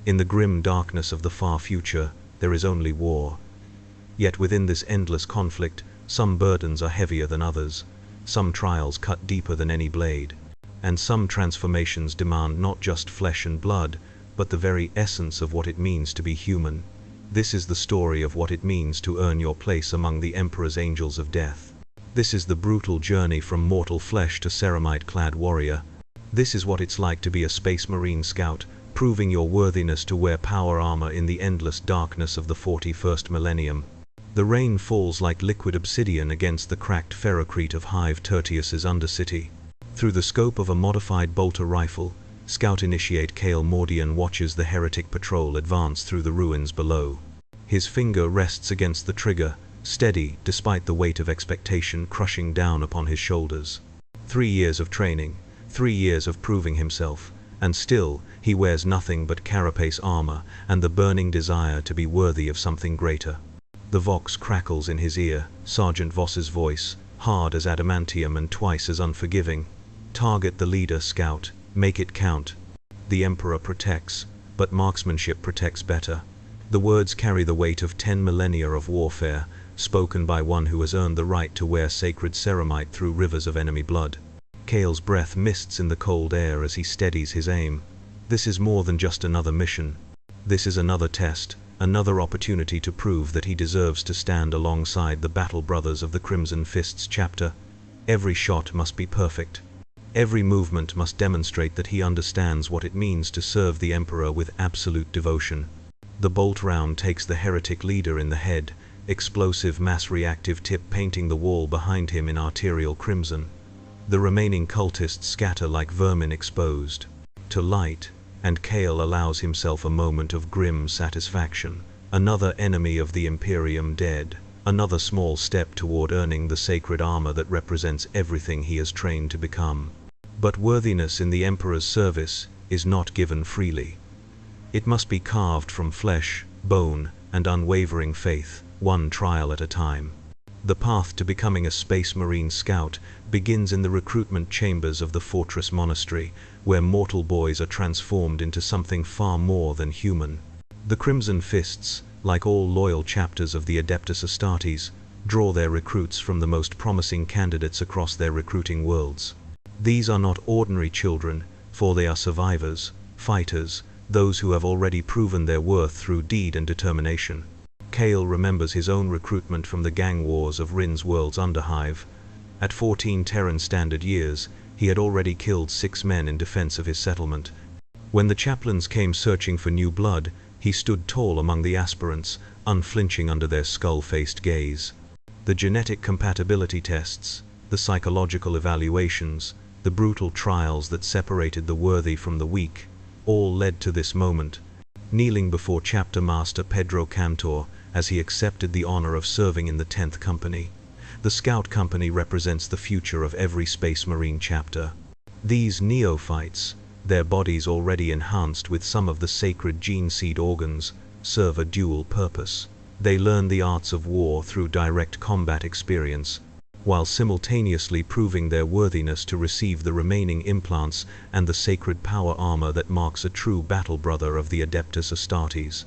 In the grim darkness of the far future, there is only war. Yet within this endless conflict, some burdens are heavier than others, some trials cut deeper than any blade, and some transformations demand not just flesh and blood, but the very essence of what it means to be human. This is the story of what it means to earn your place among the Emperor's angels of death. This is the brutal journey from mortal flesh to ceramite-clad warrior. This is what it's like to be a Space Marine scout, proving your worthiness to wear power armor in the endless darkness of the 41st millennium. The rain falls like liquid obsidian against the cracked ferrocrete of Hive Tertius's Undercity. Through the scope of a modified bolter rifle, Scout Initiate Kale Mordian watches the heretic patrol advance through the ruins below. His finger rests against the trigger, steady despite the weight of expectation crushing down upon his shoulders. 3 years of training, 3 years of proving himself, and still he wears nothing but carapace armor and the burning desire to be worthy of something greater. The Vox crackles in his ear, Sergeant Voss's voice, hard as adamantium and twice as unforgiving. Target the leader, Scout. Make it count. The Emperor protects, but marksmanship protects better. The words carry the weight of 10 millennia of warfare, spoken by one who has earned the right to wear sacred ceramite through rivers of enemy blood. Kale's breath mists in the cold air as he steadies his aim. This is more than just another mission. This is another test, another opportunity to prove that he deserves to stand alongside the battle brothers of the Crimson Fists chapter. Every shot must be perfect. Every movement must demonstrate that he understands what it means to serve the Emperor with absolute devotion. The bolt round takes the heretic leader in the head, explosive mass-reactive tip painting the wall behind him in arterial crimson. The remaining cultists scatter like vermin exposed to light, and Kale allows himself a moment of grim satisfaction. Another enemy of the Imperium dead. Another small step toward earning the sacred armor that represents everything he has trained to become. But worthiness in the Emperor's service is not given freely. It must be carved from flesh, bone, and unwavering faith, one trial at a time. The path to becoming a Space Marine scout begins in the recruitment chambers of the Fortress Monastery, where mortal boys are transformed into something far more than human. The Crimson Fists, like all loyal chapters of the Adeptus Astartes, draw their recruits from the most promising candidates across their recruiting worlds. These are not ordinary children, for they are survivors, fighters, those who have already proven their worth through deed and determination. Kale remembers his own recruitment from the gang wars of Rin's World's Underhive. At 14 Terran Standard years, he had already killed 6 men in defense of his settlement. When the chaplains came searching for new blood, he stood tall among the aspirants, unflinching under their skull-faced gaze. The genetic compatibility tests, the psychological evaluations, the brutal trials that separated the worthy from the weak, all led to this moment. Kneeling before Chapter Master Pedro Cantor as he accepted the honor of serving in the 10th Company. The Scout Company represents the future of every Space Marine chapter. These neophytes, their bodies already enhanced with some of the sacred gene seed organs, serve a dual purpose. They learn the arts of war through direct combat experience, while simultaneously proving their worthiness to receive the remaining implants and the sacred power armor that marks a true battle brother of the Adeptus Astartes.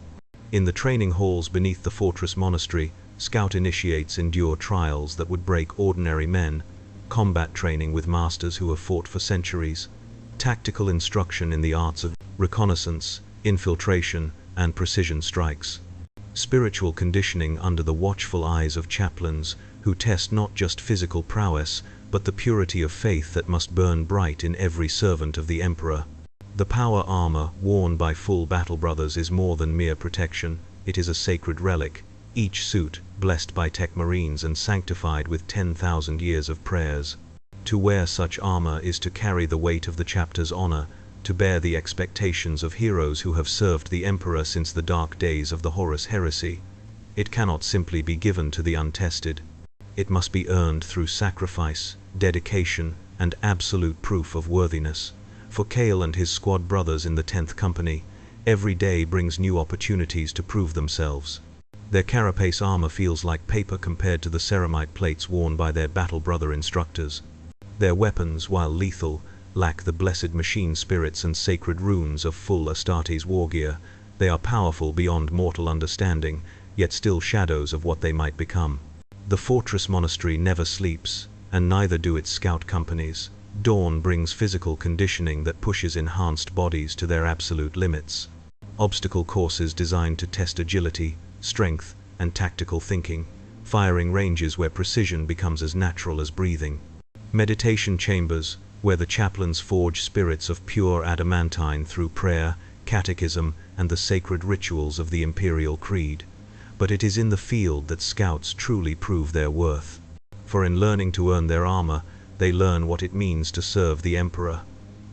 In the training halls beneath the Fortress Monastery, Scout Initiates endure trials that would break ordinary men, combat training with masters who have fought for centuries, tactical instruction in the arts of reconnaissance, infiltration, and precision strikes, spiritual conditioning under the watchful eyes of chaplains who test not just physical prowess, but the purity of faith that must burn bright in every servant of the Emperor. The power armor worn by full battle brothers is more than mere protection, it is a sacred relic, each suit blessed by Tech Marines and sanctified with 10,000 years of prayers. To wear such armor is to carry the weight of the chapter's honor, to bear the expectations of heroes who have served the Emperor since the dark days of the Horus Heresy. It cannot simply be given to the untested. It must be earned through sacrifice, dedication, and absolute proof of worthiness. For Kale and his squad brothers in the 10th Company, every day brings new opportunities to prove themselves. Their carapace armor feels like paper compared to the ceramite plates worn by their battle brother instructors. Their weapons, while lethal, lack the blessed machine spirits and sacred runes of full Astartes wargear, They are powerful beyond mortal understanding, yet still shadows of what they might become. The fortress monastery never sleeps, and neither do its scout companies. Dawn brings physical conditioning that pushes enhanced bodies to their absolute limits. Obstacle courses designed to test agility, strength, and tactical thinking. Firing ranges where precision becomes as natural as breathing. Meditation chambers, where the chaplains forge spirits of pure adamantine through prayer, catechism, and the sacred rituals of the imperial creed. But it is in the field that scouts truly prove their worth. For in learning to earn their armor, they learn what it means to serve the Emperor.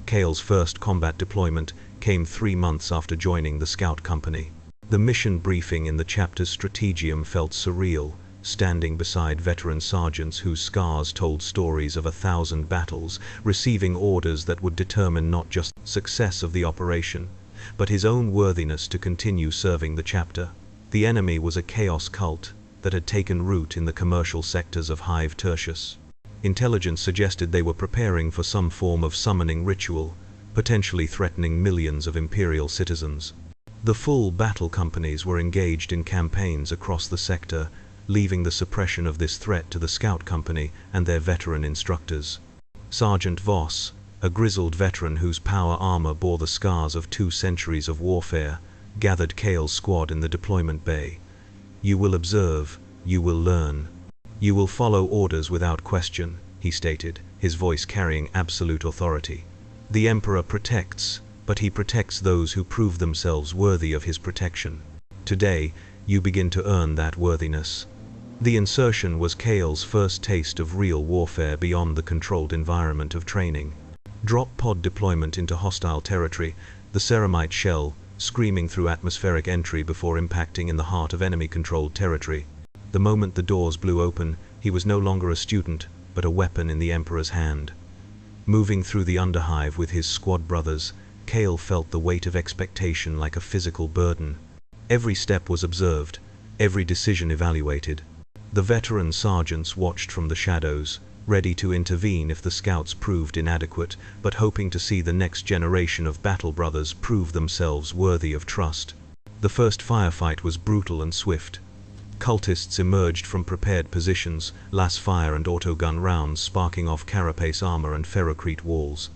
Cale's first combat deployment came 3 months after joining the scout company. The mission briefing in the chapter's strategium felt surreal, standing beside veteran sergeants whose scars told stories of 1,000 battles, receiving orders that would determine not just the success of the operation, but his own worthiness to continue serving the chapter. The enemy was a chaos cult that had taken root in the commercial sectors of Hive Tertius. Intelligence suggested they were preparing for some form of summoning ritual, potentially threatening millions of imperial citizens. The full battle companies were engaged in campaigns across the sector, leaving the suppression of this threat to the scout company and their veteran instructors. Sergeant Voss, a grizzled veteran whose power armor bore the scars of 2 centuries of warfare, gathered Cale's squad in the deployment bay. "You will observe, you will learn. You will follow orders without question," he stated, his voice carrying absolute authority. "The Emperor protects, but he protects those who prove themselves worthy of his protection. Today, you begin to earn that worthiness." The insertion was Cale's first taste of real warfare beyond the controlled environment of training. Drop pod deployment into hostile territory, the ceramite shell screaming through atmospheric entry before impacting in the heart of enemy-controlled territory. The moment the doors blew open, he was no longer a student, but a weapon in the Emperor's hand. Moving through the underhive with his squad brothers, Cale felt the weight of expectation like a physical burden. Every step was observed, every decision evaluated. The veteran sergeants watched from the shadows, ready to intervene if the scouts proved inadequate, but hoping to see the next generation of battle brothers prove themselves worthy of trust. The first firefight was brutal and swift. Cultists emerged from prepared positions, las fire and autogun rounds sparking off carapace armor and ferrocrete walls.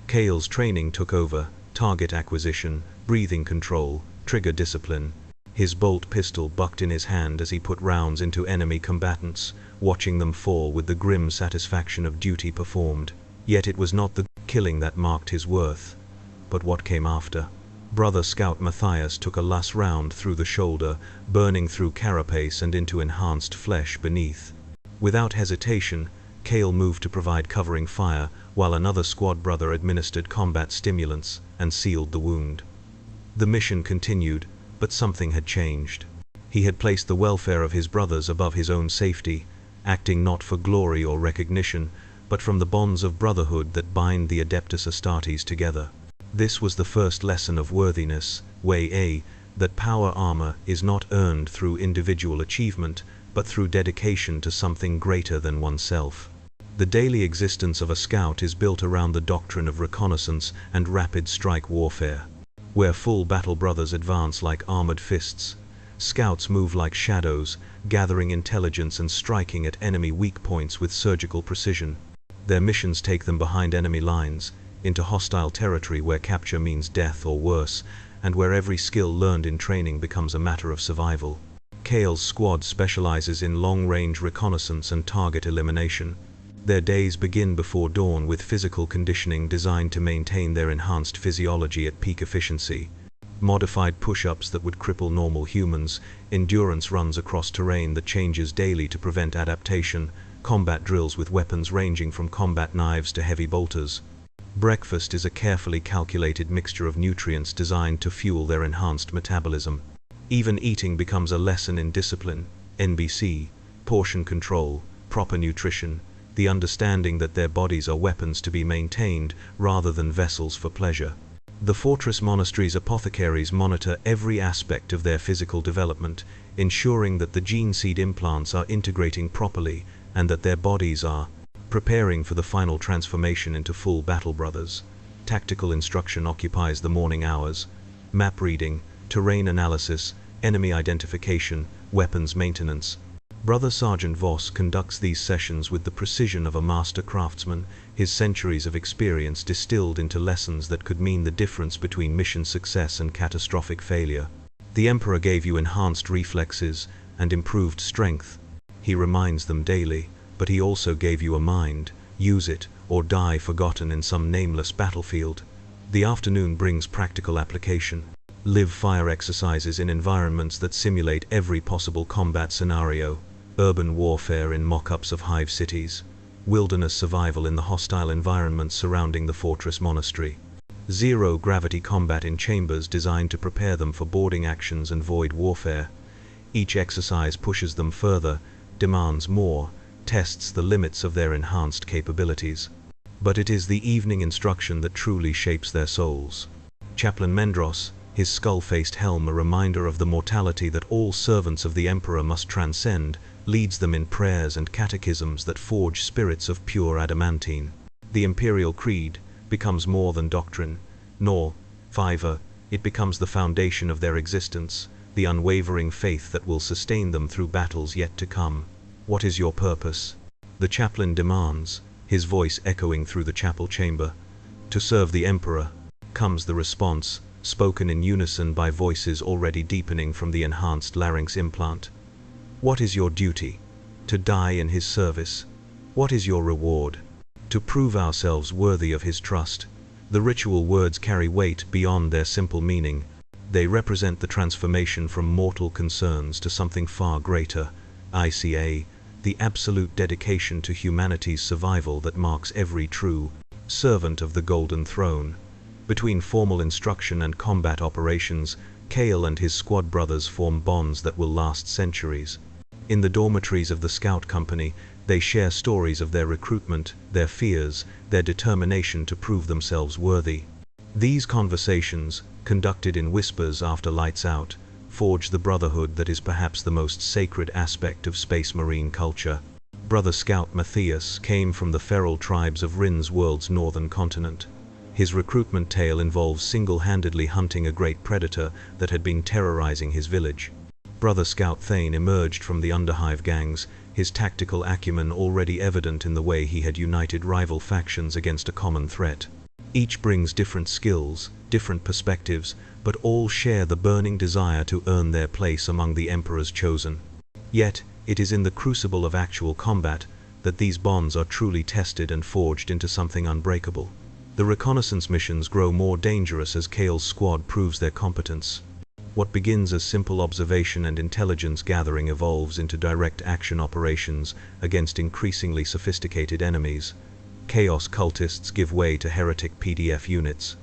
Cale's training took over: target acquisition, breathing control, trigger discipline. His bolt pistol bucked in his hand as he put rounds into enemy combatants, watching them fall with the grim satisfaction of duty performed. Yet it was not the killing that marked his worth, but what came after. Brother Scout Matthias took a las round through the shoulder, burning through carapace and into enhanced flesh beneath. Without hesitation, Cale moved to provide covering fire, while another squad brother administered combat stimulants and sealed the wound. The mission continued, but something had changed. He had placed the welfare of his brothers above his own safety, acting not for glory or recognition, but from the bonds of brotherhood that bind the Adeptus Astartes together. This was the first lesson of worthiness, way A, that power armor is not earned through individual achievement, but through dedication to something greater than oneself. The daily existence of a scout is built around the doctrine of reconnaissance and rapid strike warfare. Where full battle brothers advance like armored fists, scouts move like shadows, gathering intelligence and striking at enemy weak points with surgical precision. Their missions take them behind enemy lines, into hostile territory where capture means death or worse, and where every skill learned in training becomes a matter of survival. Cale's squad specializes in long-range reconnaissance and target elimination. Their days begin before dawn with physical conditioning designed to maintain their enhanced physiology at peak efficiency. Modified push-ups that would cripple normal humans, endurance runs across terrain that changes daily to prevent adaptation, combat drills with weapons ranging from combat knives to heavy bolters. Breakfast is a carefully calculated mixture of nutrients designed to fuel their enhanced metabolism. Even eating becomes a lesson in discipline, NBC, portion control, proper nutrition, the understanding that their bodies are weapons to be maintained rather than vessels for pleasure. The fortress monastery's apothecaries monitor every aspect of their physical development, ensuring that the gene seed implants are integrating properly and that their bodies are preparing for the final transformation into full battle brothers. Tactical instruction occupies the morning hours. Map reading, terrain analysis, enemy identification, weapons maintenance. Brother Sergeant Voss conducts these sessions with the precision of a master craftsman, his centuries of experience distilled into lessons that could mean the difference between mission success and catastrophic failure. The Emperor gave you enhanced reflexes and improved strength. He reminds them daily, but he also gave you a mind. Use it, or die forgotten in some nameless battlefield. The afternoon brings practical application. Live fire exercises in environments that simulate every possible combat scenario. Urban warfare in mock-ups of hive cities. Wilderness survival in the hostile environments surrounding the fortress monastery. Zero-gravity combat in chambers designed to prepare them for boarding actions and void warfare. Each exercise pushes them further, demands more, tests the limits of their enhanced capabilities. But it is the evening instruction that truly shapes their souls. Chaplain Mendros, his skull-faced helm a reminder of the mortality that all servants of the Emperor must transcend, leads them in prayers and catechisms that forge spirits of pure adamantine. The Imperial Creed becomes more than doctrine, nor fiver, it becomes the foundation of their existence, the unwavering faith that will sustain them through battles yet to come. What is your purpose? The chaplain demands, his voice echoing through the chapel chamber. To serve the Emperor. Comes the response, spoken in unison by voices already deepening from the enhanced larynx implant. What is your duty? To die in his service. What is your reward? To prove ourselves worthy of his trust. The ritual words carry weight beyond their simple meaning. They represent the transformation from mortal concerns to something far greater. ICA, the absolute dedication to humanity's survival that marks every true servant of the Golden Throne. Between formal instruction and combat operations, Kale and his squad brothers form bonds that will last centuries. In the dormitories of the Scout Company, they share stories of their recruitment, their fears, their determination to prove themselves worthy. These conversations, conducted in whispers after lights out, forge the brotherhood that is perhaps the most sacred aspect of Space Marine culture. Brother Scout Matthias came from the feral tribes of Rin's world's northern continent. His recruitment tale involves single-handedly hunting a great predator that had been terrorizing his village. Brother Scout Thane emerged from the Underhive gangs, his tactical acumen already evident in the way he had united rival factions against a common threat. Each brings different skills, different perspectives, but all share the burning desire to earn their place among the Emperor's chosen. Yet, it is in the crucible of actual combat that these bonds are truly tested and forged into something unbreakable. The reconnaissance missions grow more dangerous as Kale's squad proves their competence. What begins as simple observation and intelligence gathering evolves into direct action operations against increasingly sophisticated enemies. Chaos cultists give way to heretic PDF units.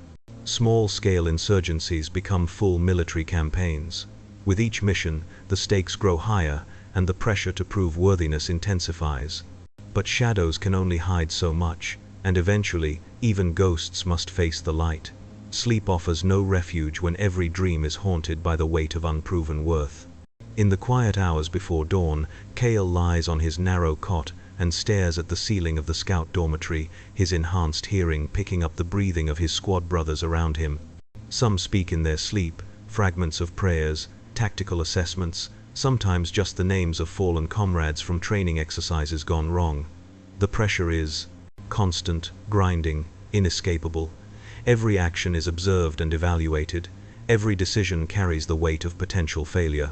Small-scale insurgencies become full military campaigns. With each mission, the stakes grow higher, and the pressure to prove worthiness intensifies. But shadows can only hide so much, and eventually, even ghosts must face the light. Sleep offers no refuge when every dream is haunted by the weight of unproven worth. In the quiet hours before dawn, Kale lies on his narrow cot and stares at the ceiling of the scout dormitory, his enhanced hearing picking up the breathing of his squad brothers around him. Some speak in their sleep, fragments of prayers, tactical assessments, sometimes just the names of fallen comrades from training exercises gone wrong. The pressure is constant, grinding, inescapable. Every action is observed and evaluated. Every decision carries the weight of potential failure.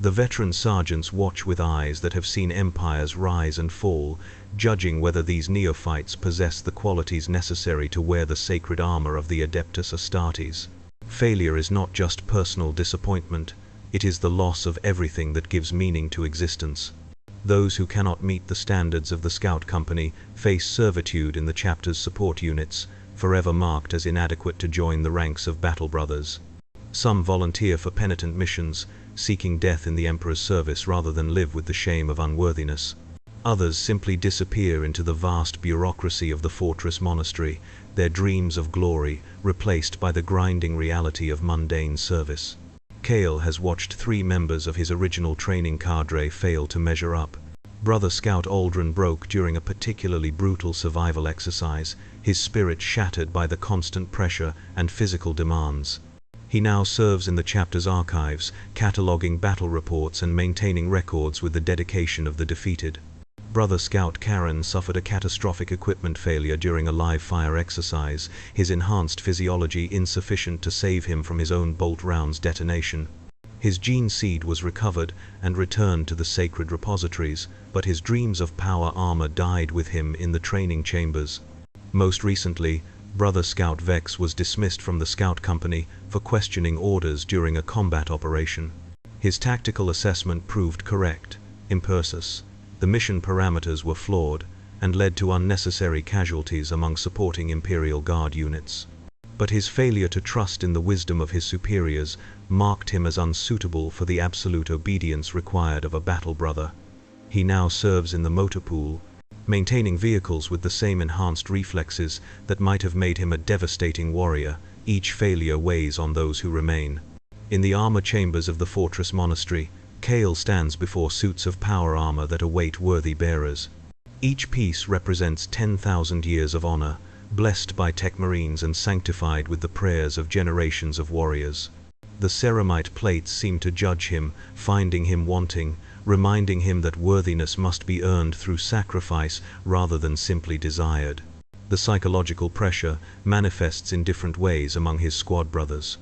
The veteran sergeants watch with eyes that have seen empires rise and fall, judging whether these neophytes possess the qualities necessary to wear the sacred armor of the Adeptus Astartes. Failure is not just personal disappointment, it is the loss of everything that gives meaning to existence. Those who cannot meet the standards of the Scout Company face servitude in the chapter's support units, forever marked as inadequate to join the ranks of battle brothers. Some volunteer for penitent missions, seeking death in the Emperor's service rather than live with the shame of unworthiness. Others simply disappear into the vast bureaucracy of the fortress monastery, their dreams of glory replaced by the grinding reality of mundane service. Kale has watched 3 members of his original training cadre fail to measure up. Brother Scout Aldrin broke during a particularly brutal survival exercise, his spirit shattered by the constant pressure and physical demands. He now serves in the chapter's archives, cataloging battle reports and maintaining records with the dedication of the defeated. Brother Scout Karen suffered a catastrophic equipment failure during a live-fire exercise, his enhanced physiology insufficient to save him from his own bolt round's detonation. His gene seed was recovered and returned to the sacred repositories, but his dreams of power armor died with him in the training chambers. Most recently, Brother Scout Vex was dismissed from the Scout Company for questioning orders during a combat operation. His tactical assessment proved correct, imprecise. The mission parameters were flawed and led to unnecessary casualties among supporting Imperial Guard units. But his failure to trust in the wisdom of his superiors marked him as unsuitable for the absolute obedience required of a battle brother. He now serves in the motor pool, maintaining vehicles with the same enhanced reflexes that might have made him a devastating warrior. Each failure weighs on those who remain. In the armor chambers of the fortress monastery, Kale stands before suits of power armor that await worthy bearers. Each piece represents 10,000 years of honor, blessed by tech marines and sanctified with the prayers of generations of warriors. The ceramite plates seem to judge him, finding him wanting, reminding him that worthiness must be earned through sacrifice rather than simply desired. The psychological pressure manifests in different ways among his squad brothers.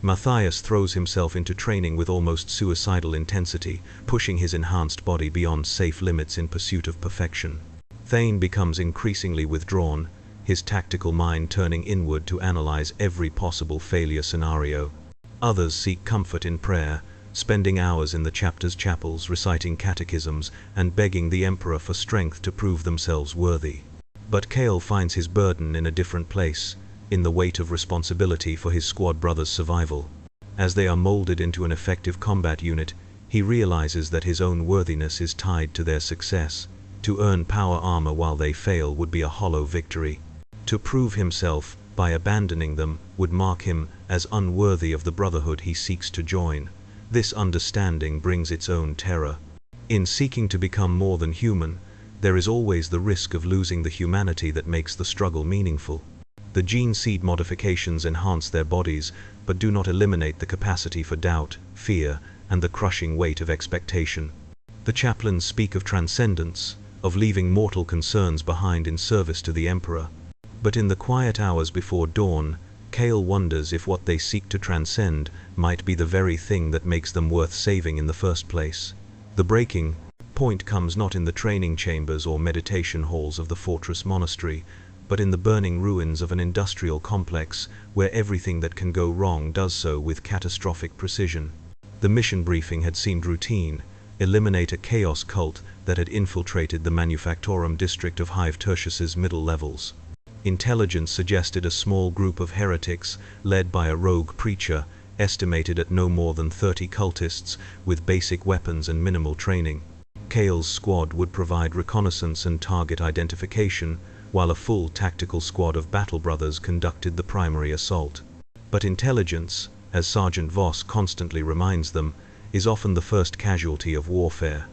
Matthias throws himself into training with almost suicidal intensity, pushing his enhanced body beyond safe limits in pursuit of perfection. Thane becomes increasingly withdrawn, his tactical mind turning inward to analyze every possible failure scenario. Others seek comfort in prayer, spending hours in the chapter's chapels reciting catechisms and begging the Emperor for strength to prove themselves worthy. But Kale finds his burden in a different place, in the weight of responsibility for his squad brothers' survival. As they are molded into an effective combat unit, he realizes that his own worthiness is tied to their success. To earn power armor while they fail would be a hollow victory. To prove himself by abandoning them would mark him as unworthy of the brotherhood he seeks to join. This understanding brings its own terror. In seeking to become more than human, there is always the risk of losing the humanity that makes the struggle meaningful. The gene seed modifications enhance their bodies, but do not eliminate the capacity for doubt, fear, and the crushing weight of expectation. The chaplains speak of transcendence, of leaving mortal concerns behind in service to the Emperor. But in the quiet hours before dawn, Kale wonders if what they seek to transcend might be the very thing that makes them worth saving in the first place. The breaking point comes not in the training chambers or meditation halls of the fortress monastery, but in the burning ruins of an industrial complex where everything that can go wrong does so with catastrophic precision. The mission briefing had seemed routine: eliminate a chaos cult that had infiltrated the Manufactorum district of Hive Tertius's middle levels. Intelligence suggested a small group of heretics, led by a rogue preacher, estimated at no more than 30 cultists, with basic weapons and minimal training. Kale's squad would provide reconnaissance and target identification, while a full tactical squad of battle brothers conducted the primary assault. But intelligence, as Sergeant Voss constantly reminds them, is often the first casualty of warfare.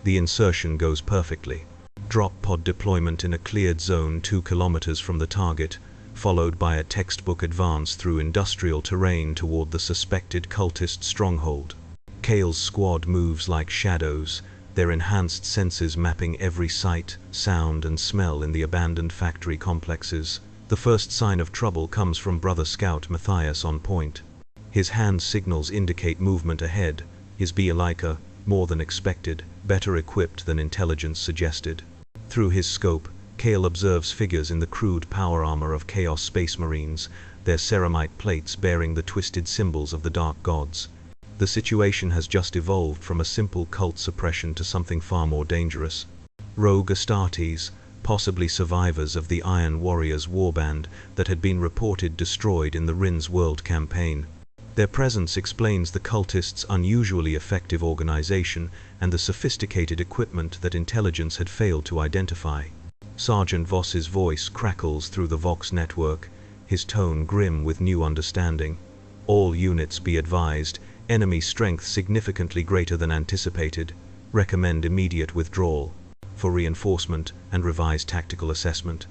The insertion goes perfectly. Drop pod deployment in a cleared zone 2 kilometers from the target, followed by a textbook advance through industrial terrain toward the suspected cultist stronghold. Kale's squad moves like shadows, their enhanced senses mapping every sight, sound, and smell in the abandoned factory complexes. The first sign of trouble comes from Brother Scout Matthias on point. His hand signals indicate movement ahead, his Bielika, more than expected, better equipped than intelligence suggested. Through his scope, Kale observes figures in the crude power armor of Chaos Space Marines, their ceramite plates bearing the twisted symbols of the Dark Gods. The situation has just evolved from a simple cult suppression to something far more dangerous. Rogue Astartes, possibly survivors of the Iron Warriors warband that had been reported destroyed in the Rin's World campaign. Their presence explains the cultists' unusually effective organization and the sophisticated equipment that intelligence had failed to identify. Sergeant Voss's voice crackles through the Vox network, his tone grim with new understanding. All units be advised, enemy strength significantly greater than anticipated. Recommend immediate withdrawal for reinforcement and revised tactical assessment.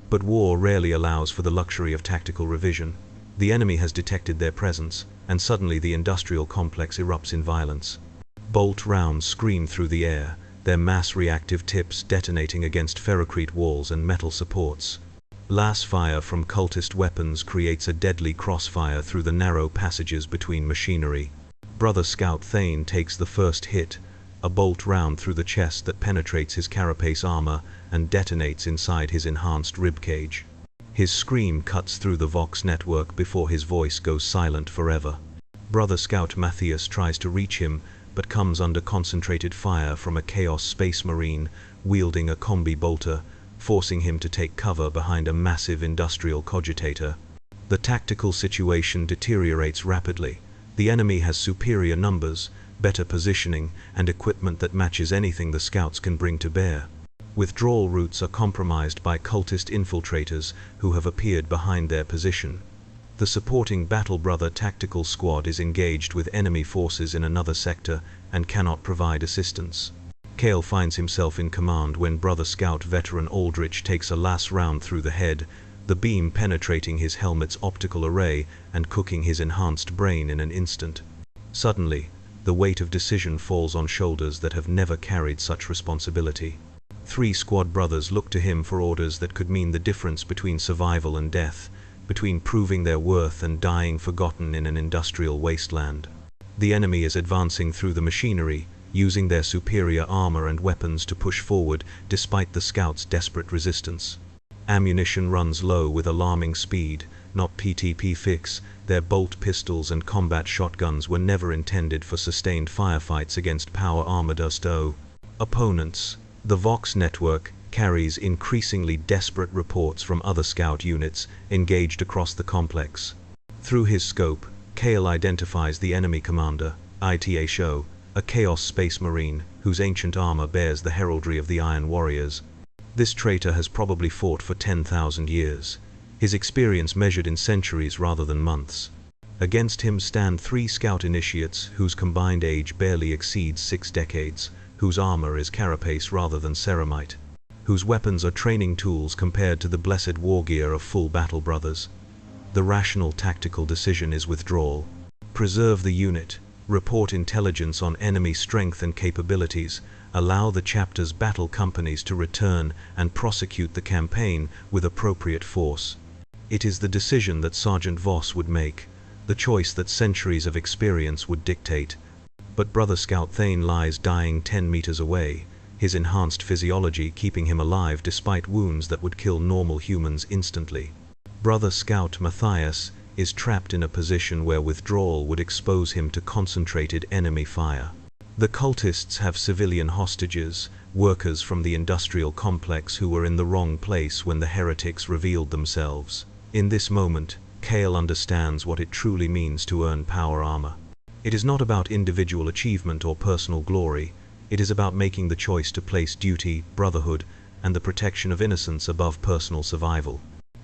But war rarely allows for the luxury of tactical revision. The enemy has detected their presence, and suddenly the industrial complex erupts in violence. Bolt rounds scream through the air, their mass-reactive tips detonating against ferrocrete walls and metal supports. Las fire from cultist weapons creates a deadly crossfire through the narrow passages between machinery. Brother Scout Thane takes the first hit, a bolt round through the chest that penetrates his carapace armor and detonates inside his enhanced ribcage. His scream cuts through the Vox network before his voice goes silent forever. Brother Scout Matthias tries to reach him, but comes under concentrated fire from a Chaos Space Marine wielding a combi bolter, forcing him to take cover behind a massive industrial cogitator. The tactical situation deteriorates rapidly. The enemy has superior numbers, better positioning, and equipment that matches anything the scouts can bring to bear. Withdrawal routes are compromised by cultist infiltrators who have appeared behind their position. The supporting Battle Brother tactical squad is engaged with enemy forces in another sector and cannot provide assistance. Kale finds himself in command when Brother Scout veteran Aldrich takes a last round through the head, the beam penetrating his helmet's optical array and cooking his enhanced brain in an instant. Suddenly, the weight of decision falls on shoulders that have never carried such responsibility. 3 squad brothers look to him for orders that could mean the difference between survival and death, between proving their worth and dying forgotten in an industrial wasteland. The enemy is advancing through the machinery, using their superior armor and weapons to push forward despite the scouts' desperate resistance. Ammunition runs low with alarming speed, not PTP fix. Their bolt pistols and combat shotguns were never intended for sustained firefights against power-armored opponents. The Vox network carries increasingly desperate reports from other scout units engaged across the complex. Through his scope, Kale identifies the enemy commander, Ita Sho, a Chaos Space Marine whose ancient armor bears the heraldry of the Iron Warriors. This traitor has probably fought for 10,000 years, his experience measured in centuries rather than months. Against him stand 3 scout initiates whose combined age barely exceeds 6 decades, whose armor is carapace rather than ceramite, whose weapons are training tools compared to the blessed war gear of full battle brothers. The rational tactical decision is withdrawal. Preserve the unit, report intelligence on enemy strength and capabilities, allow the chapter's battle companies to return and prosecute the campaign with appropriate force. It is the decision that Sergeant Voss would make, the choice that centuries of experience would dictate. But Brother Scout Thane lies dying 10 meters away, his enhanced physiology keeping him alive despite wounds that would kill normal humans instantly. Brother Scout Matthias is trapped in a position where withdrawal would expose him to concentrated enemy fire. The cultists have civilian hostages, workers from the industrial complex who were in the wrong place when the heretics revealed themselves. In this moment, Kale understands what it truly means to earn power armor. It is not about individual achievement or personal glory. It is about making the choice to place duty, brotherhood, and the protection of innocence above personal survival.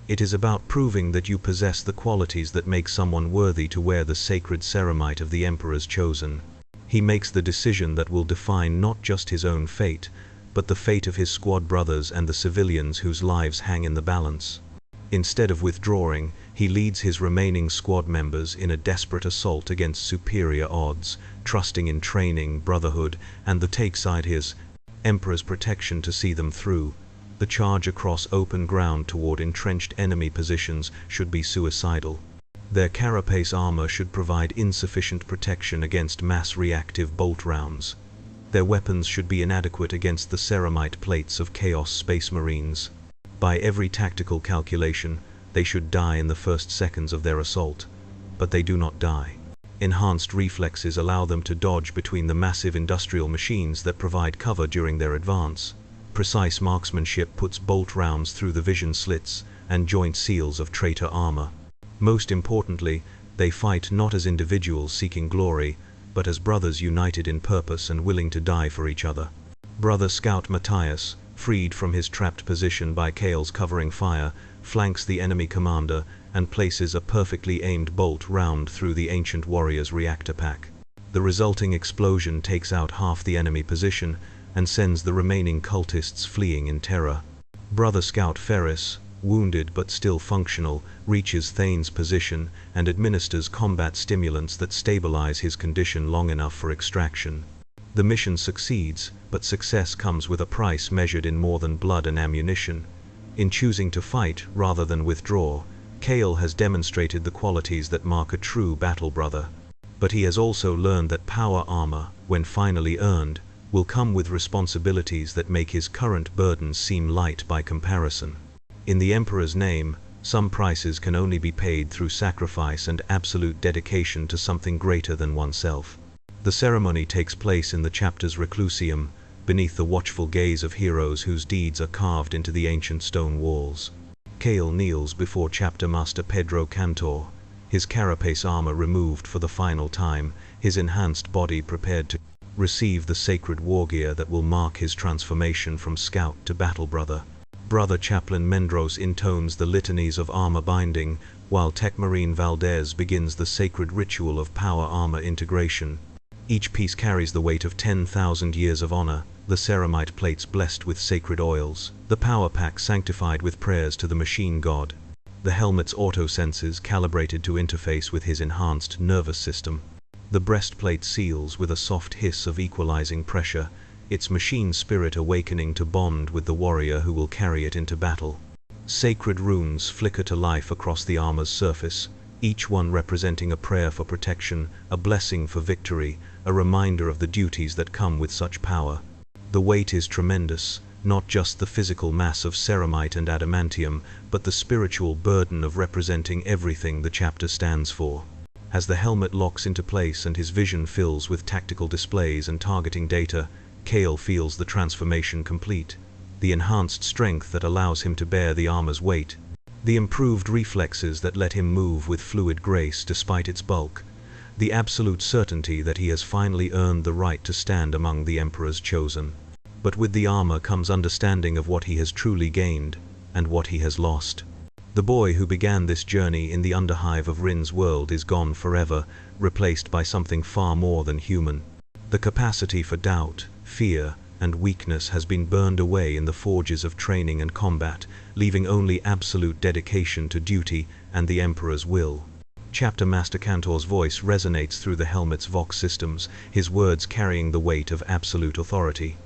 It is about proving that you possess the qualities that make someone worthy to wear the sacred ceramite of the Emperor's chosen. He makes the decision that will define not just his own fate, but the fate of his squad brothers and the civilians whose lives hang in the balance. Instead of withdrawing, he leads his remaining squad members in a desperate assault against superior odds, trusting in training, brotherhood, and the take-side his Emperor's protection to see them through. The charge across open ground toward entrenched enemy positions should be suicidal. Their carapace armor should provide insufficient protection against mass-reactive bolt rounds. Their weapons should be inadequate against the ceramite plates of Chaos Space Marines. By every tactical calculation, they should die in the first seconds of their assault. But they do not die. Enhanced reflexes allow them to dodge between the massive industrial machines that provide cover during their advance. Precise marksmanship puts bolt rounds through the vision slits and joint seals of traitor armor. Most importantly, they fight not as individuals seeking glory, but as brothers united in purpose and willing to die for each other. Brother Scout Matthias, freed from his trapped position by Kale's covering fire, flanks the enemy commander and places a perfectly aimed bolt round through the ancient warrior's reactor pack. The resulting explosion takes out half the enemy position and sends the remaining cultists fleeing in terror. Brother Scout Ferris, wounded but still functional, reaches Thane's position and administers combat stimulants that stabilize his condition long enough for extraction. The mission succeeds, but success comes with a price measured in more than blood and ammunition. In choosing to fight rather than withdraw, Kale has demonstrated the qualities that mark a true battle brother. But he has also learned that power armor, when finally earned, will come with responsibilities that make his current burdens seem light by comparison. In the Emperor's name, some prices can only be paid through sacrifice and absolute dedication to something greater than oneself. The ceremony takes place in the chapter's reclusium, beneath the watchful gaze of heroes whose deeds are carved into the ancient stone walls. Kale kneels before Chapter Master Pedro Cantor, his carapace armor removed for the final time, his enhanced body prepared to receive the sacred wargear that will mark his transformation from scout to battle brother. Brother Chaplain Mendros intones the litanies of armor binding, while Techmarine Valdez begins the sacred ritual of power armor integration. Each piece carries the weight of 10,000 years of honor, the ceramite plates blessed with sacred oils, the power pack sanctified with prayers to the machine god, the helmet's auto-senses calibrated to interface with his enhanced nervous system, the breastplate seals with a soft hiss of equalizing pressure, its machine spirit awakening to bond with the warrior who will carry it into battle. Sacred runes flicker to life across the armor's surface, each one representing a prayer for protection, a blessing for victory, a reminder of the duties that come with such power. The weight is tremendous, not just the physical mass of ceramite and adamantium, but the spiritual burden of representing everything the chapter stands for. As the helmet locks into place and his vision fills with tactical displays and targeting data, Kale feels the transformation complete. The enhanced strength that allows him to bear the armor's weight, the improved reflexes that let him move with fluid grace despite its bulk, the absolute certainty that he has finally earned the right to stand among the Emperor's chosen. But with the armor comes understanding of what he has truly gained, and what he has lost. The boy who began this journey in the underhive of Rin's world is gone forever, replaced by something far more than human. The capacity for doubt, fear, and weakness has been burned away in the forges of training and combat, leaving only absolute dedication to duty and the Emperor's will. Chapter Master Cantor's voice resonates through the helmet's vox systems, his words carrying the weight of absolute authority.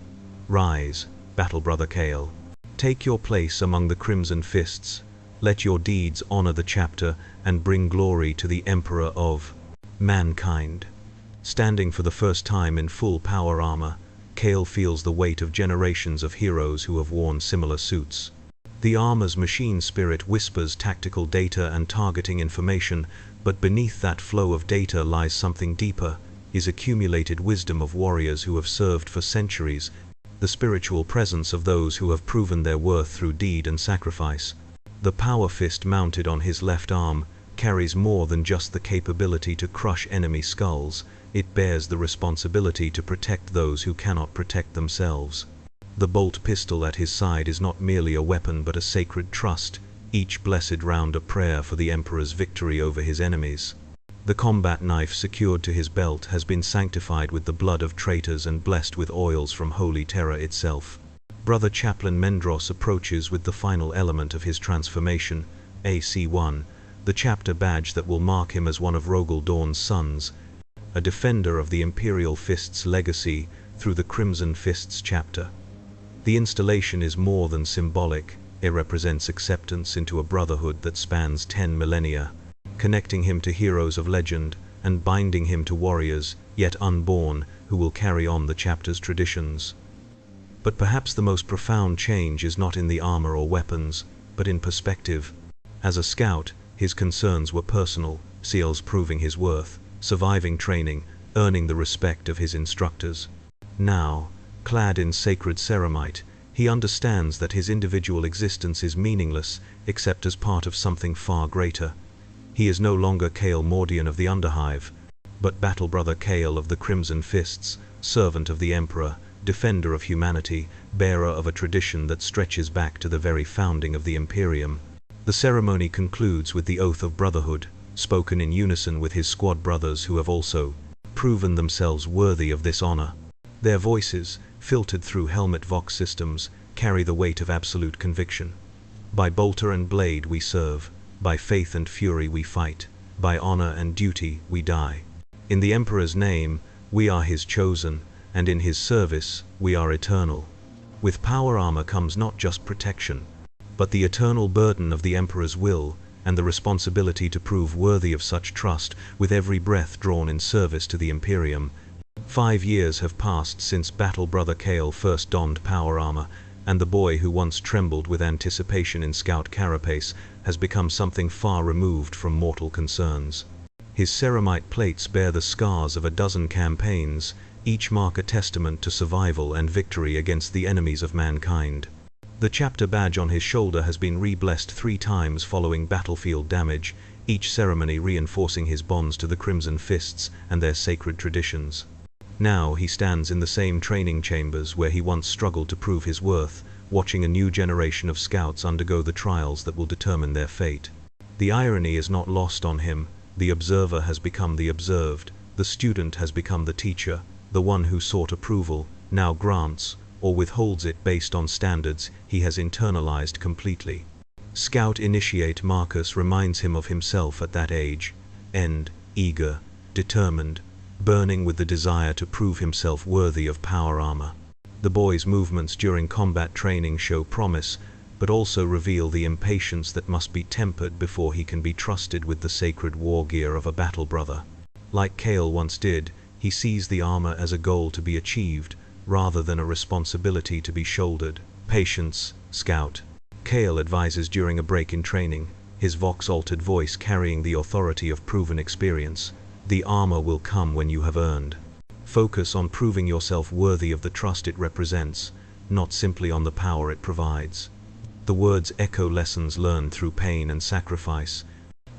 Rise, battle brother Kale. Take your place among the Crimson Fists. Let your deeds honor the chapter and bring glory to the Emperor of mankind. Standing for the first time in full power armor, Kale feels the weight of generations of heroes who have worn similar suits. The armor's machine spirit whispers tactical data and targeting information, but beneath that flow of data lies something deeper, his accumulated wisdom of warriors who have served for centuries, the spiritual presence of those who have proven their worth through deed and sacrifice. The power fist mounted on his left arm carries more than just the capability to crush enemy skulls, it bears the responsibility to protect those who cannot protect themselves. The bolt pistol at his side is not merely a weapon but a sacred trust, each blessed round a prayer for the Emperor's victory over his enemies. The combat knife secured to his belt has been sanctified with the blood of traitors and blessed with oils from holy terror itself. Brother Chaplain Mendros approaches with the final element of his transformation, AC-1, the chapter badge that will mark him as one of Rogel Dawn's sons, a defender of the Imperial Fist's legacy through the Crimson Fists chapter. The installation is more than symbolic, it represents acceptance into a brotherhood that spans 10 millennia, connecting him to heroes of legend and binding him to warriors, yet unborn, who will carry on the chapter's traditions. But perhaps the most profound change is not in the armor or weapons, but in perspective. As a scout, his concerns were personal, SEALs proving his worth, surviving training, earning the respect of his instructors. Now, clad in sacred ceramite, he understands that his individual existence is meaningless except as part of something far greater. He is no longer Kale Mordian of the Underhive, but Battle Brother Kale of the Crimson Fists, servant of the Emperor, defender of humanity, bearer of a tradition that stretches back to the very founding of the Imperium. The ceremony concludes with the Oath of Brotherhood, spoken in unison with his squad brothers who have also proven themselves worthy of this honor. Their voices, filtered through helmet vox systems, carry the weight of absolute conviction. By bolter and blade we serve, by faith and fury we fight, by honor and duty we die. In the Emperor's name, we are his chosen, and in his service, we are eternal. With power armor comes not just protection, but the eternal burden of the Emperor's will, and the responsibility to prove worthy of such trust with every breath drawn in service to the Imperium. 5 years have passed since Battle Brother Kale first donned power armor, and the boy who once trembled with anticipation in scout carapace has become something far removed from mortal concerns. His ceramite plates bear the scars of a dozen campaigns, each mark a testament to survival and victory against the enemies of mankind. The chapter badge on his shoulder has been re-blessed 3 times following battlefield damage, each ceremony reinforcing his bonds to the Crimson Fists and their sacred traditions. Now he stands in the same training chambers where he once struggled to prove his worth, watching a new generation of scouts undergo the trials that will determine their fate. The irony is not lost on him. The observer has become the observed, the student has become the teacher, the one who sought approval now grants or withholds it based on standards he has internalized completely. Scout Initiate Marcus reminds him of himself at that age, eager, determined, burning with the desire to prove himself worthy of power armor. The boy's movements during combat training show promise, but also reveal the impatience that must be tempered before he can be trusted with the sacred war gear of a battle brother. Like Kale once did, he sees the armor as a goal to be achieved, rather than a responsibility to be shouldered. Patience, Scout. Kale advises during a break in training, his vox-altered voice carrying the authority of proven experience. The armor will come when you have earned. Focus on proving yourself worthy of the trust it represents, not simply on the power it provides. The words echo lessons learned through pain and sacrifice,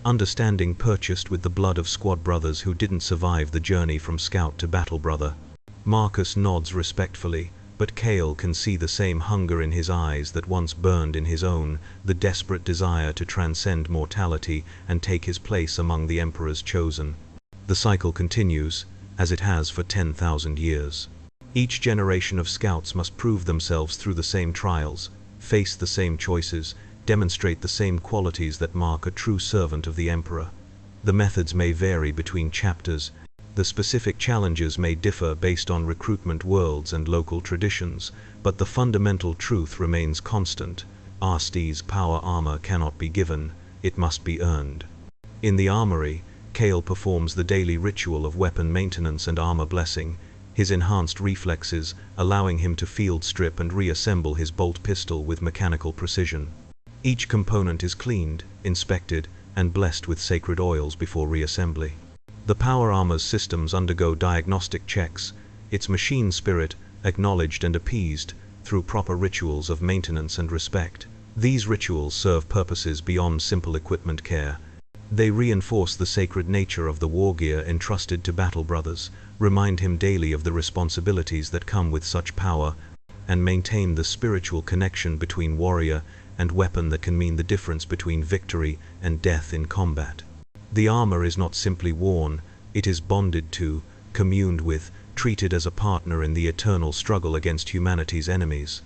understanding purchased with the blood of squad brothers who didn't survive the journey from scout to battle brother. Marcus nods respectfully, but Kale can see the same hunger in his eyes that once burned in his own, the desperate desire to transcend mortality and take his place among the Emperor's chosen. The cycle continues, as it has for 10,000 years. Each generation of scouts must prove themselves through the same trials, face the same choices, demonstrate the same qualities that mark a true servant of the Emperor. The methods may vary between chapters, the specific challenges may differ based on recruitment worlds and local traditions, but the fundamental truth remains constant. Astartes' power armor cannot be given, it must be earned. In the armory, Kale performs the daily ritual of weapon maintenance and armor blessing, his enhanced reflexes allowing him to field strip and reassemble his bolt pistol with mechanical precision. Each component is cleaned, inspected, and blessed with sacred oils before reassembly. The power armor's systems undergo diagnostic checks, its machine spirit acknowledged and appeased through proper rituals of maintenance and respect. These rituals serve purposes beyond simple equipment care. They reinforce the sacred nature of the war gear entrusted to battle brothers, remind him daily of the responsibilities that come with such power, and maintain the spiritual connection between warrior and weapon that can mean the difference between victory and death in combat. The armor is not simply worn, it is bonded to, communed with, treated as a partner in the eternal struggle against humanity's enemies.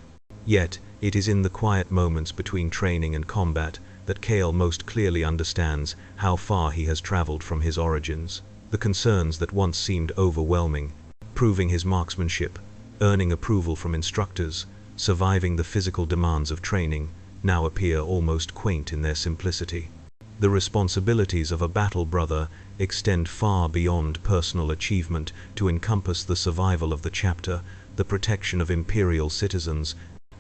Yet, it is in the quiet moments between training and combat that Kale most clearly understands how far he has traveled from his origins. The concerns that once seemed overwhelming, proving his marksmanship, earning approval from instructors, surviving the physical demands of training, now appear almost quaint in their simplicity. The responsibilities of a battle brother extend far beyond personal achievement to encompass the survival of the chapter, the protection of imperial citizens,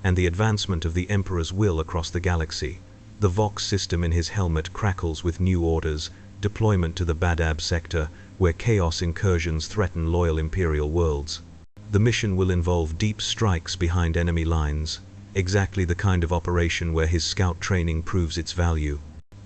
and the advancement of the Emperor's will across the galaxy. The Vox system in his helmet crackles with new orders, deployment to the Badab sector, where chaos incursions threaten loyal Imperial worlds. The mission will involve deep strikes behind enemy lines, exactly the kind of operation where his scout training proves its value.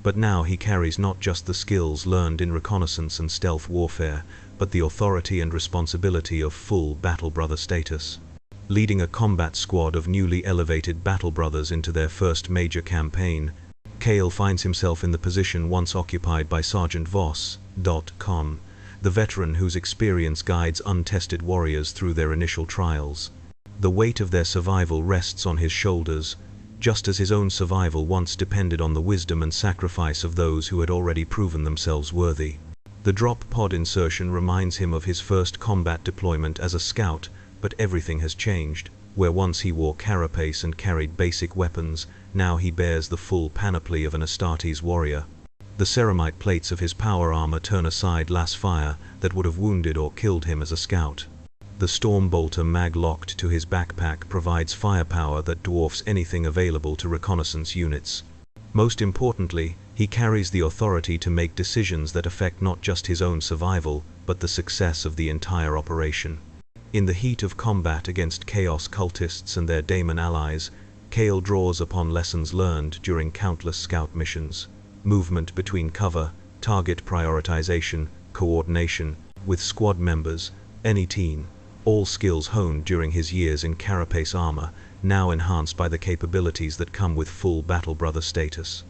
But now he carries not just the skills learned in reconnaissance and stealth warfare, but the authority and responsibility of full battle brother status. Leading a combat squad of newly elevated battle brothers into their first major campaign, Kale finds himself in the position once occupied by Sergeant Voss.com, the veteran whose experience guides untested warriors through their initial trials. The weight of their survival rests on his shoulders, just as his own survival once depended on the wisdom and sacrifice of those who had already proven themselves worthy. The drop pod insertion reminds him of his first combat deployment as a scout, but everything has changed. Where once he wore carapace and carried basic weapons, now he bears the full panoply of an Astartes warrior. The ceramite plates of his power armor turn aside las fire that would have wounded or killed him as a scout. The Stormbolter mag locked to his backpack provides firepower that dwarfs anything available to reconnaissance units. Most importantly, he carries the authority to make decisions that affect not just his own survival, but the success of the entire operation. In the heat of combat against Chaos cultists and their daemon allies, Kale draws upon lessons learned during countless scout missions. Movement between cover, target prioritization, coordination with squad members, any team, all skills honed during his years in carapace armor, now enhanced by the capabilities that come with full battle brother status.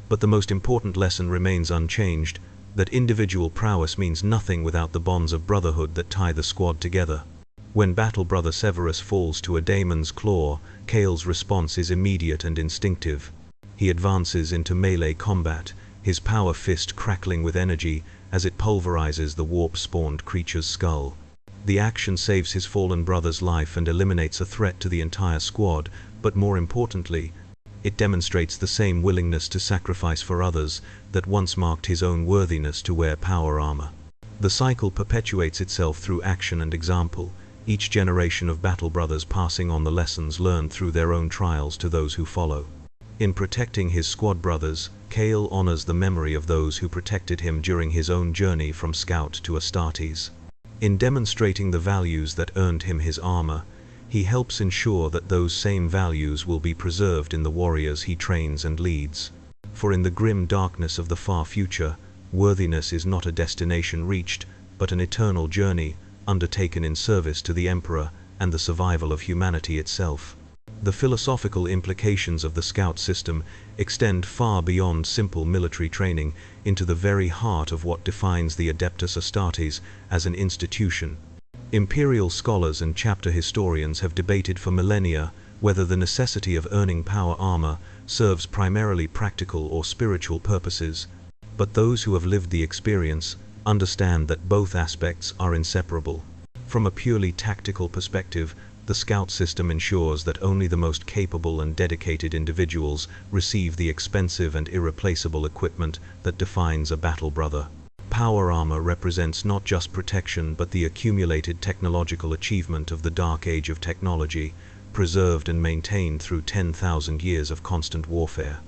But the most important lesson remains unchanged, that individual prowess means nothing without the bonds of brotherhood that tie the squad together. When battle brother Severus falls to a daemon's claw, Kale's response is immediate and instinctive. He advances into melee combat, his power fist crackling with energy as it pulverizes the warp-spawned creature's skull. The action saves his fallen brother's life and eliminates a threat to the entire squad, but more importantly, it demonstrates the same willingness to sacrifice for others that once marked his own worthiness to wear power armor. The cycle perpetuates itself through action and example, each generation of battle brothers passing on the lessons learned through their own trials to those who follow. In protecting his squad brothers, Kale honors the memory of those who protected him during his own journey from scout to Astartes. In demonstrating the values that earned him his armor, he helps ensure that those same values will be preserved in the warriors he trains and leads. For in the grim darkness of the far future, worthiness is not a destination reached, but an eternal journey, undertaken in service to the Emperor and the survival of humanity itself. The philosophical implications of the scout system extend far beyond simple military training into the very heart of what defines the Adeptus Astartes as an institution. Imperial scholars and chapter historians have debated for millennia whether the necessity of earning power armor serves primarily practical or spiritual purposes, but those who have lived the experience understand that both aspects are inseparable. From a purely tactical perspective, the scout system ensures that only the most capable and dedicated individuals receive the expensive and irreplaceable equipment that defines a battle brother. Power armor represents not just protection but the accumulated technological achievement of the dark age of technology, preserved and maintained through 10,000 years of constant warfare.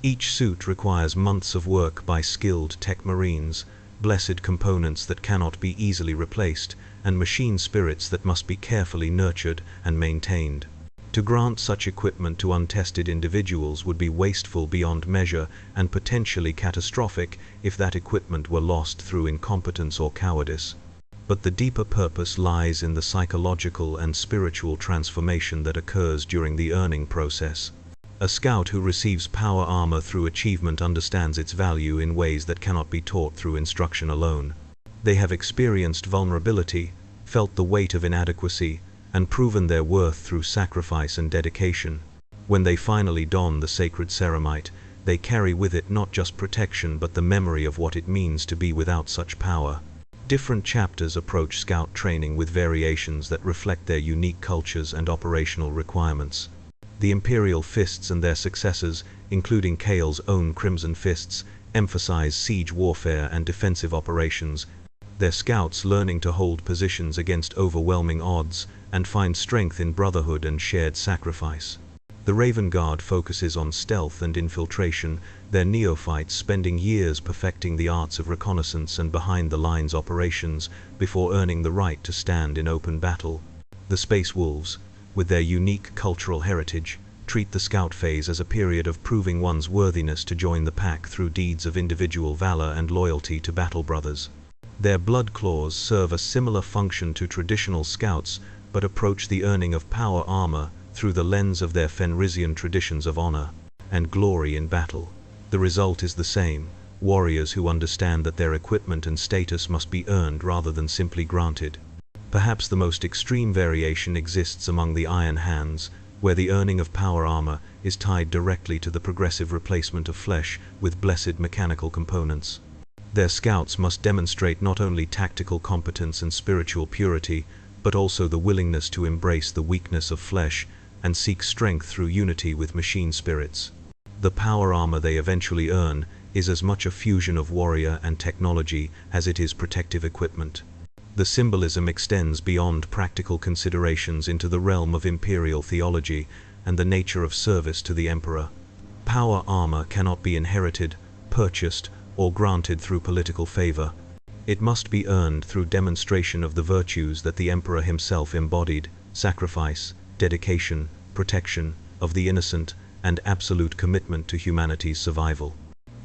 Each suit requires months of work by skilled tech marines, blessed components that cannot be easily replaced, and machine spirits that must be carefully nurtured and maintained. To grant such equipment to untested individuals would be wasteful beyond measure and potentially catastrophic if that equipment were lost through incompetence or cowardice. But the deeper purpose lies in the psychological and spiritual transformation that occurs during the earning process. A scout who receives power armor through achievement understands its value in ways that cannot be taught through instruction alone. They have experienced vulnerability, felt the weight of inadequacy, and proven their worth through sacrifice and dedication. When they finally don the sacred ceramite, they carry with it not just protection but the memory of what it means to be without such power. Different chapters approach scout training with variations that reflect their unique cultures and operational requirements. The Imperial Fists and their successors, including Kale's own Crimson Fists, emphasize siege warfare and defensive operations, their scouts learning to hold positions against overwhelming odds and find strength in brotherhood and shared sacrifice. The Raven Guard focuses on stealth and infiltration, their neophytes spending years perfecting the arts of reconnaissance and behind-the-lines operations before earning the right to stand in open battle. The Space Wolves, with their unique cultural heritage, treat the scout phase as a period of proving one's worthiness to join the pack through deeds of individual valor and loyalty to battle brothers. Their blood claws serve a similar function to traditional scouts, but approach the earning of power armor through the lens of their Fenrisian traditions of honor and glory in battle. The result is the same: warriors who understand that their equipment and status must be earned rather than simply granted. Perhaps the most extreme variation exists among the Iron Hands, where the earning of power armor is tied directly to the progressive replacement of flesh with blessed mechanical components. Their scouts must demonstrate not only tactical competence and spiritual purity, but also the willingness to embrace the weakness of flesh and seek strength through unity with machine spirits. The power armor they eventually earn is as much a fusion of warrior and technology as it is protective equipment. The symbolism extends beyond practical considerations into the realm of imperial theology and the nature of service to the emperor. Power armor cannot be inherited, purchased, or granted through political favor. It must be earned through demonstration of the virtues that the emperor himself embodied: sacrifice, dedication, protection of the innocent, and absolute commitment to humanity's survival.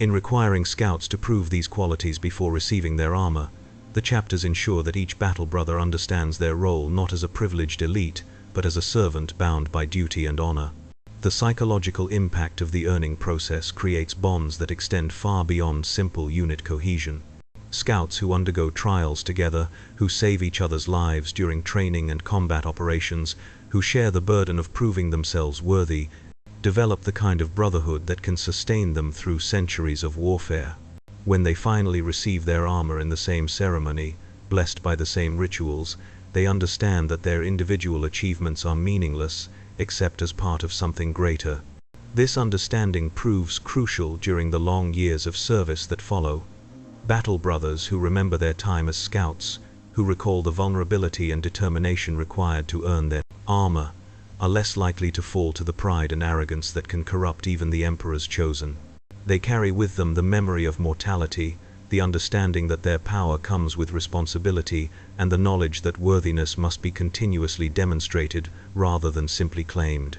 In requiring scouts to prove these qualities before receiving their armor, the chapters ensure that each battle brother understands their role not as a privileged elite, but as a servant bound by duty and honor. The psychological impact of the earning process creates bonds that extend far beyond simple unit cohesion. Scouts who undergo trials together, who save each other's lives during training and combat operations, who share the burden of proving themselves worthy, develop the kind of brotherhood that can sustain them through centuries of warfare. When they finally receive their armor in the same ceremony, blessed by the same rituals, they understand that their individual achievements are meaningless, except as part of something greater. This understanding proves crucial during the long years of service that follow. Battle brothers who remember their time as scouts, who recall the vulnerability and determination required to earn their armor, are less likely to fall to the pride and arrogance that can corrupt even the emperor's chosen. They carry with them the memory of mortality, the understanding that their power comes with responsibility, and the knowledge that worthiness must be continuously demonstrated rather than simply claimed.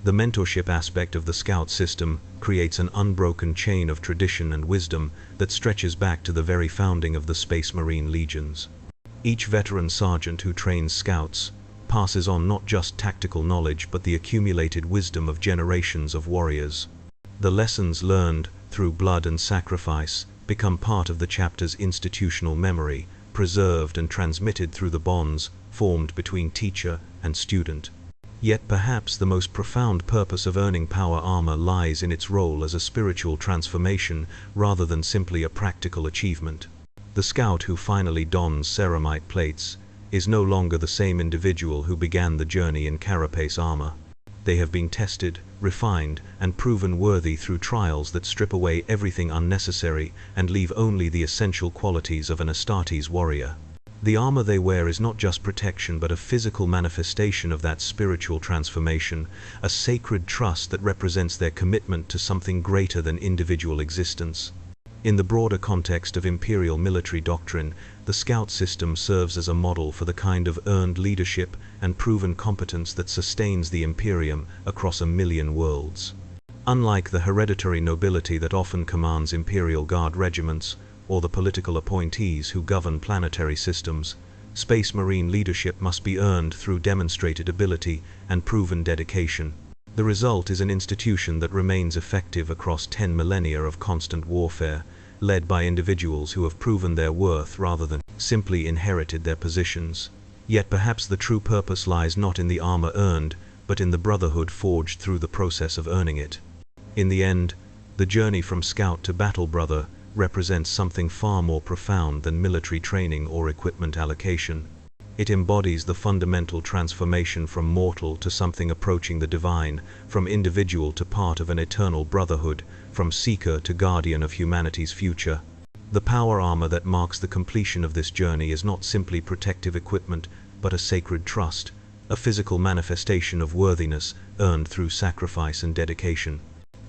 The mentorship aspect of the scout system creates an unbroken chain of tradition and wisdom that stretches back to the very founding of the Space Marine legions. Each veteran sergeant who trains scouts passes on not just tactical knowledge but the accumulated wisdom of generations of warriors. The lessons learned through blood and sacrifice become part of the chapter's institutional memory, preserved and transmitted through the bonds formed between teacher and student. Yet perhaps the most profound purpose of earning power armor lies in its role as a spiritual transformation rather than simply a practical achievement. The scout who finally dons ceramite plates is no longer the same individual who began the journey in carapace armor. They have been tested, refined, and proven worthy through trials that strip away everything unnecessary and leave only the essential qualities of an Astartes warrior. The armor they wear is not just protection but a physical manifestation of that spiritual transformation, a sacred trust that represents their commitment to something greater than individual existence. In the broader context of imperial military doctrine, the scout system serves as a model for the kind of earned leadership and proven competence that sustains the Imperium across 1,000,000 worlds. Unlike the hereditary nobility that often commands Imperial Guard regiments, or the political appointees who govern planetary systems, Space Marine leadership must be earned through demonstrated ability and proven dedication. The result is an institution that remains effective across 10 millennia of constant warfare, led by individuals who have proven their worth rather than simply inherited their positions. Yet perhaps the true purpose lies not in the armor earned, but in the brotherhood forged through the process of earning it. In the end, the journey from scout to battle brother represents something far more profound than military training or equipment allocation. It embodies the fundamental transformation from mortal to something approaching the divine, from individual to part of an eternal brotherhood, from seeker to guardian of humanity's future. The power armor that marks the completion of this journey is not simply protective equipment, but a sacred trust, a physical manifestation of worthiness earned through sacrifice and dedication.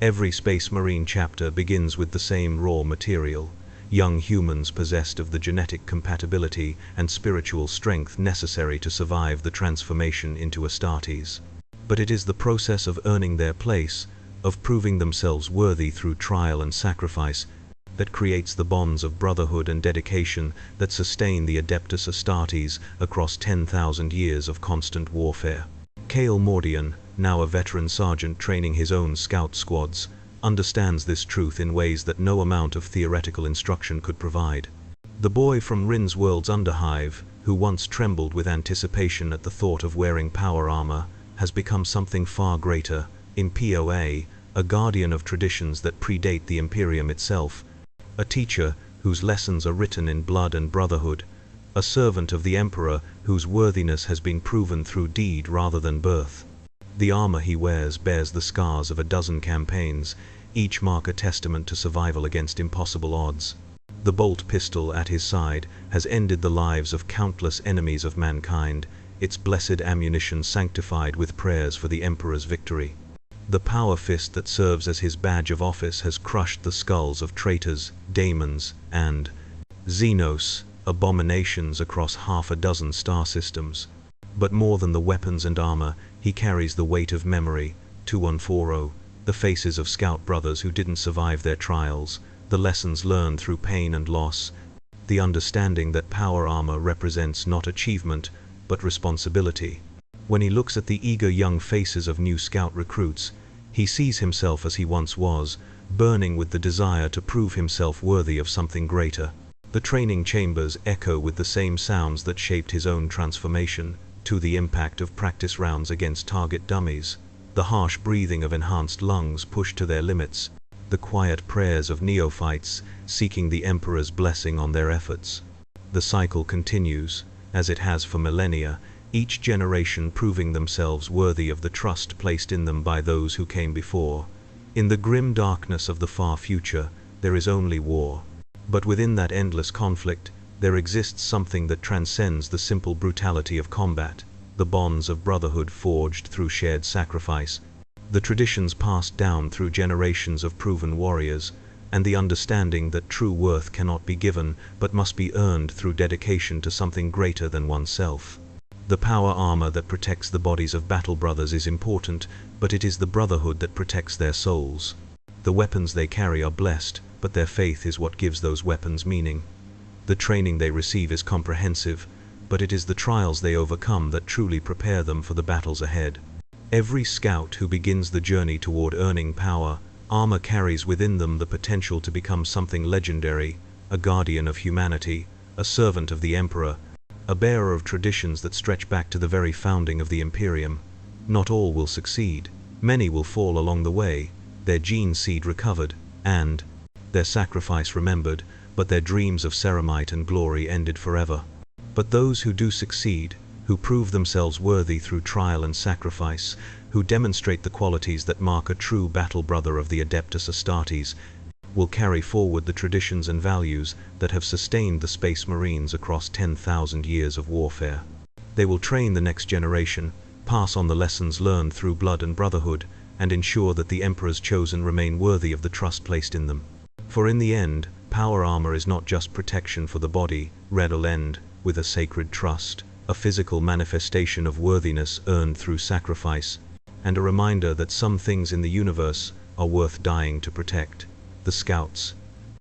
Every Space Marine chapter begins with the same raw material: young humans possessed of the genetic compatibility and spiritual strength necessary to survive the transformation into Astartes. But it is the process of earning their place, of proving themselves worthy through trial and sacrifice, that creates the bonds of brotherhood and dedication that sustain the Adeptus Astartes across 10,000 years of constant warfare. Cale Mordian, now a veteran sergeant training his own scout squads, understands this truth in ways that no amount of theoretical instruction could provide. The boy from Rin's World's Underhive, who once trembled with anticipation at the thought of wearing power armor, has become something far greater, Impioa, a guardian of traditions that predate the Imperium itself, a teacher whose lessons are written in blood and brotherhood, a servant of the Emperor whose worthiness has been proven through deed rather than birth. The armor he wears bears the scars of a dozen campaigns, each mark a testament to survival against impossible odds. The bolt pistol at his side has ended the lives of countless enemies of mankind, its blessed ammunition sanctified with prayers for the Emperor's victory. The power fist that serves as his badge of office has crushed the skulls of traitors, daemons, and Xenos, abominations across half a dozen star systems. But more than the weapons and armor, he carries the weight of memory, 2140, the faces of scout brothers who didn't survive their trials, the lessons learned through pain and loss, the understanding that power armor represents not achievement, but responsibility. When he looks at the eager young faces of new scout recruits, he sees himself as he once was, burning with the desire to prove himself worthy of something greater. The training chambers echo with the same sounds that shaped his own transformation, to the impact of practice rounds against target dummies, the harsh breathing of enhanced lungs pushed to their limits, the quiet prayers of neophytes seeking the Emperor's blessing on their efforts. The cycle continues, as it has for millennia, each generation proving themselves worthy of the trust placed in them by those who came before. In the grim darkness of the far future, there is only war. But within that endless conflict, there exists something that transcends the simple brutality of combat, the bonds of brotherhood forged through shared sacrifice, the traditions passed down through generations of proven warriors, and the understanding that true worth cannot be given but must be earned through dedication to something greater than oneself. The power armor that protects the bodies of battle brothers is important, but it is the brotherhood that protects their souls. The weapons they carry are blessed, but their faith is what gives those weapons meaning. The training they receive is comprehensive, but it is the trials they overcome that truly prepare them for the battles ahead. Every scout who begins the journey toward earning power armor carries within them the potential to become something legendary, a guardian of humanity, a servant of the Emperor, a bearer of traditions that stretch back to the very founding of the Imperium. Not all will succeed. Many will fall along the way, their gene seed recovered, and their sacrifice remembered, but their dreams of ceramite and glory ended forever. But those who do succeed, who prove themselves worthy through trial and sacrifice, who demonstrate the qualities that mark a true battle brother of the Adeptus Astartes, will carry forward the traditions and values that have sustained the Space Marines across 10,000 years of warfare. They will train the next generation, pass on the lessons learned through blood and brotherhood, and ensure that the Emperor's chosen remain worthy of the trust placed in them. For in the end, power armor is not just protection for the body, red'll end with a sacred trust, a physical manifestation of worthiness earned through sacrifice, and a reminder that some things in the universe are worth dying to protect. The scouts,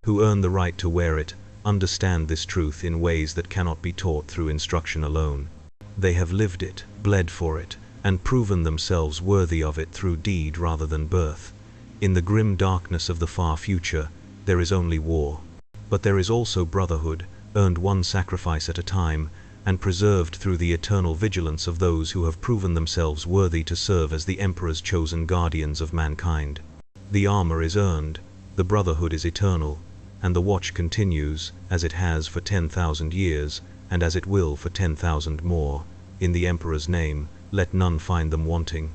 who earn the right to wear it, understand this truth in ways that cannot be taught through instruction alone. They have lived it, bled for it, and proven themselves worthy of it through deed rather than birth. In the grim darkness of the far future, there is only war. But there is also brotherhood, earned one sacrifice at a time, and preserved through the eternal vigilance of those who have proven themselves worthy to serve as the Emperor's chosen guardians of mankind. The armor is earned, the brotherhood is eternal, and the watch continues, as it has for 10,000 years, and as it will for 10,000 more. In the Emperor's name, let none find them wanting.